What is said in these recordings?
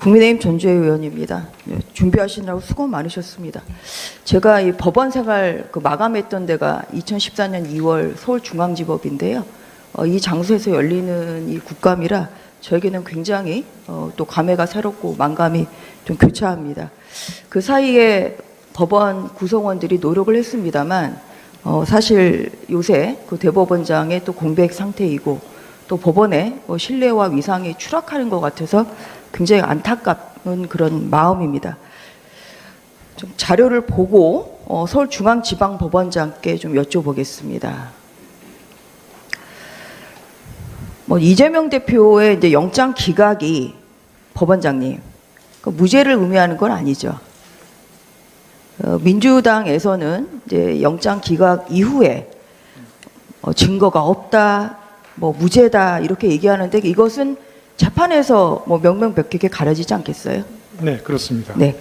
국민의힘 전주혜 의원입니다. 준비하시느라고 수고 많으셨습니다. 제가 이 법원 생활 마감했던 데가 2014년 2월 서울중앙지법인데요. 이 장소에서 열리는 이 국감이라 저에게는 굉장히 또 감회가 새롭고 만감이 좀 교차합니다. 그 사이에 법원 구성원들이 노력을 했습니다만 사실 요새 그 대법원장의 또 공백 상태이고 또 법원의 신뢰와 위상이 추락하는 것 같아서 굉장히 안타까운 그런 마음입니다. 좀 자료를 보고 서울중앙지방법원장께 좀 여쭤보겠습니다. 이재명 대표의 이제 영장 기각이 법원장님 무죄를 의미하는 건 아니죠. 민주당에서는 이제 영장 기각 이후에 증거가 없다, 무죄다 이렇게 얘기하는데 이것은 재판에서 명명백백하게 가려지지 않겠어요? 네, 그렇습니다. 네.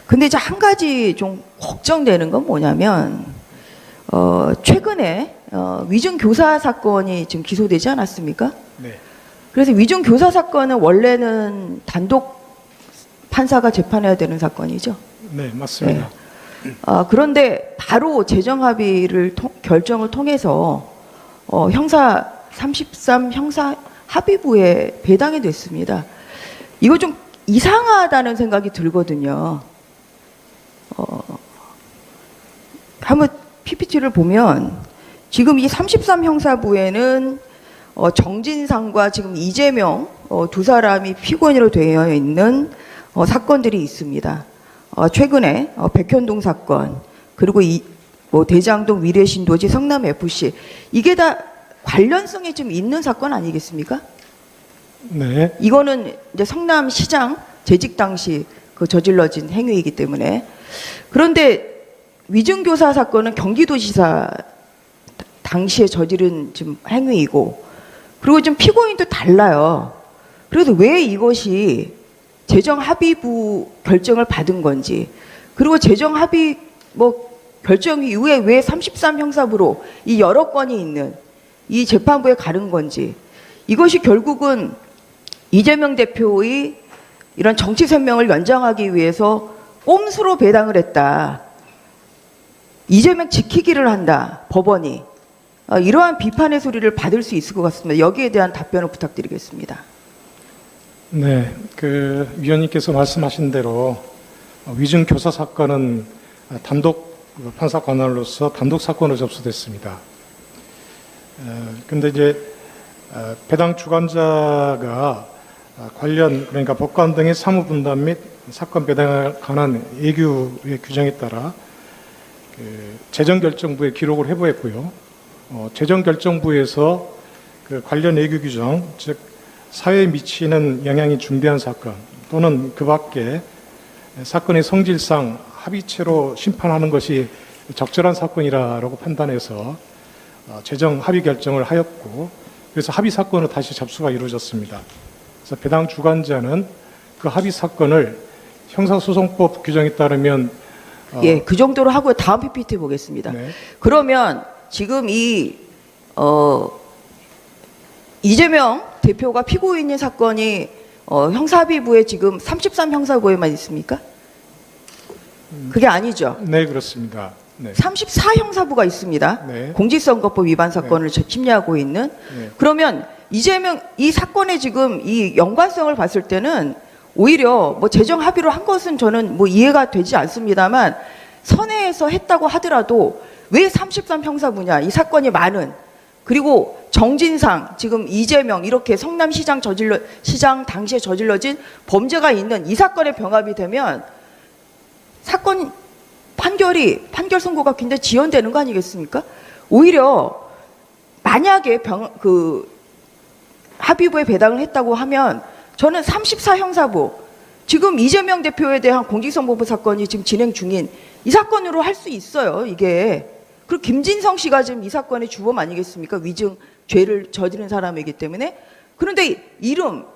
근데 이제 한 가지 좀 걱정되는 건 뭐냐면 최근에 위증 교사 사건이 지금 기소되지 않았습니까? 네. 그래서 위증 교사 사건은 원래는 단독 판사가 재판해야 되는 사건이죠. 네, 맞습니다. 네. 그런데 바로 재정 합의를 결정을 통해서 형사 33 형사 합의부에 배당이 됐습니다. 이거 좀 이상하다는 생각이 들거든요. 한번 PPT를 보면 지금 이 33 형사부에는 정진상과 지금 이재명 두 사람이 피고인으로 되어 있는 사건들이 있습니다. 최근에 백현동 사건 그리고 대장동 위례신도지 성남FC 이게 다 관련성이 좀 있는 사건 아니겠습니까? 네. 이거는 이제 성남시장 재직 당시 저질러진 행위이기 때문에 그런데 위증교사 사건은 경기도지사 당시에 저지른 지금 행위이고 그리고 좀 피고인도 달라요. 그래서 왜 이것이 재정합의부 결정을 받은 건지 그리고 재정합의 결정 이후에 왜 33 형사부로 이 여러 건이 있는 이 재판부에 가는 건지 이것이 결국은 이재명 대표의 이런 정치 생명을 연장하기 위해서 꼼수로 배당을 했다. 이재명 지키기를 한다. 법원이. 이러한 비판의 소리를 받을 수 있을 것 같습니다. 여기에 대한 답변을 부탁드리겠습니다. 네, 위원님께서 말씀하신 대로 위증 교사 사건은 단독 판사 관할로서 단독 사건으로 접수됐습니다. 근데 이제 배당 주관자가 관련 그러니까 법관 등의 사무 분담 및 사건 배당에 관한 예규의 규정에 따라 재정결정부에 기록을 해부했고요. 재정결정부에서 관련 예규 규정, 즉 사회에 미치는 영향이 중대한 사건 또는 그 밖에 사건의 성질상 합의체로 심판하는 것이 적절한 사건이라고 판단해서 재정 합의 결정을 하였고 그래서 합의 사건으로 다시 접수가 이루어졌습니다. 그래서 배당 주관자는 그 합의 사건을 형사소송법 규정에 따르면 예, 그 정도로 하고 다음 PPT 보겠습니다. 네. 그러면 지금 이재명 대표가 피고인인 사건이 형사합의부에 지금 33 형사부에만 있습니까? 그게 아니죠. 네, 그렇습니다. 네. 34 형사부가 있습니다. 네. 공직선거법 위반 사건을 심리하고 있는. 네. 그러면 이재명 이 사건의 지금 이 연관성을 봤을 때는 오히려 재정 합의로 한 것은 저는 이해가 되지 않습니다만 선회에서 했다고 하더라도 왜 33 형사부냐 이 사건이 많은 그리고 정진상 지금 이재명 이렇게 성남시장 시장 당시에 저질러진 범죄가 있는 이 사건에 병합이 되면 사건 판결 선고가 굉장히 지연되는 거 아니겠습니까? 오히려 만약에 합의부에 배당을 했다고 하면 저는 34 형사부 지금 이재명 대표에 대한 공직선거법 사건이 지금 진행 중인 이 사건으로 할 수 있어요. 이게 그리고 김진성 씨가 지금 이 사건의 주범 아니겠습니까? 위증 죄를 저지른 사람이기 때문에 그런데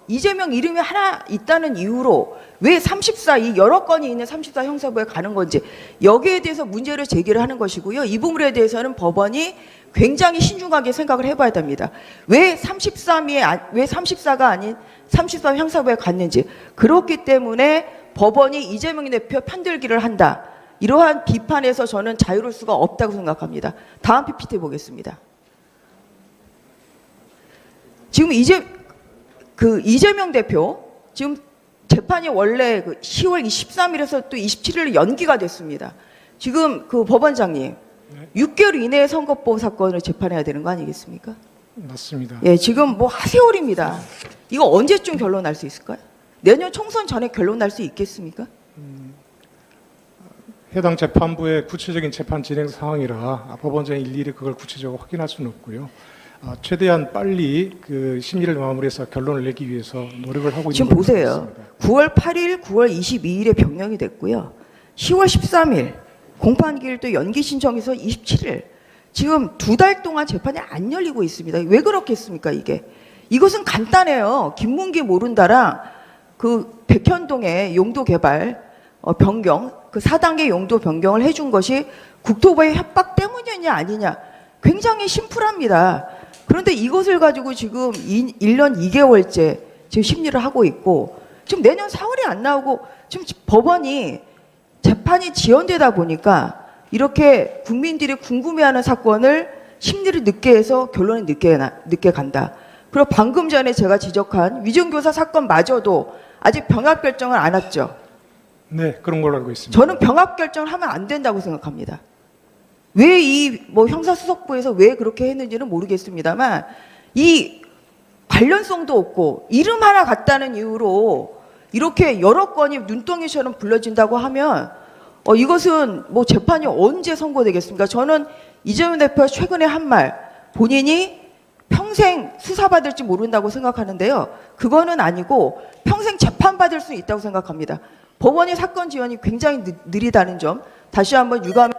이재명 이름이 하나 있다는 이유로 왜 34, 이 여러 건이 있는 34 형사부에 가는 건지 여기에 대해서 문제를 제기를 하는 것이고요. 이 부분에 대해서는 법원이 굉장히 신중하게 생각을 해봐야 됩니다. 왜 34가 아닌 34 형사부에 갔는지. 그렇기 때문에 법원이 이재명 대표 편들기를 한다. 이러한 비판에서 저는 자유로울 수가 없다고 생각합니다. 다음 PPT 보겠습니다. 지금 이재명 대표 지금 재판이 원래 10월 23일에서 또 27일로 연기가 됐습니다. 지금 그 법원장님 6개월 이내에 선거법 사건을 재판해야 되는 거 아니겠습니까? 맞습니다. 예, 지금 뭐 하세월입니다. 이거 언제쯤 결론 날 수 있을까요? 내년 총선 전에 결론 날 수 있겠습니까? 해당 재판부의 구체적인 재판 진행 상황이라 법원장이 일일이 그걸 구체적으로 확인할 수는 없고요. 최대한 빨리 그 심리를 마무리해서 결론을 내기 위해서 노력을 하고 있는 지금 보세요. 9월 8일, 9월 22일에 변경이 됐고요. 10월 13일 공판기일도 연기 신청해서 27일. 지금 2달 동안 재판이 안 열리고 있습니다. 왜 그렇겠습니까, 이게? 이것은 간단해요. 김문기 모른다랑 그 백현동의 용도 개발 변경, 그 4단계 용도 변경을 해준 것이 국토부의 협박 때문이냐 아니냐. 굉장히 심플합니다. 그런데 이것을 가지고 지금 1년 2개월째 지금 심리를 하고 있고 지금 내년 4월이 안 나오고 지금 법원이 재판이 지연되다 보니까 이렇게 국민들이 궁금해하는 사건을 심리를 늦게 해서 결론이 늦게 간다. 그리고 방금 전에 제가 지적한 위증교사 사건마저도 아직 병합 결정을 안 했죠. 네, 그런 걸로 알고 있습니다. 저는 병합 결정을 하면 안 된다고 생각합니다. 왜 형사수석부에서 왜 그렇게 했는지는 모르겠습니다만 이 관련성도 없고 이름 하나 같다는 이유로 이렇게 여러 건이 눈덩이처럼 불러진다고 하면 이것은 뭐 재판이 언제 선고되겠습니까? 저는 이재명 대표가 최근에 한 말 본인이 평생 수사받을지 모른다고 생각하는데요. 그거는 아니고 평생 재판받을 수 있다고 생각합니다. 법원의 사건 지연이 굉장히 느리다는 점 다시 한번 유감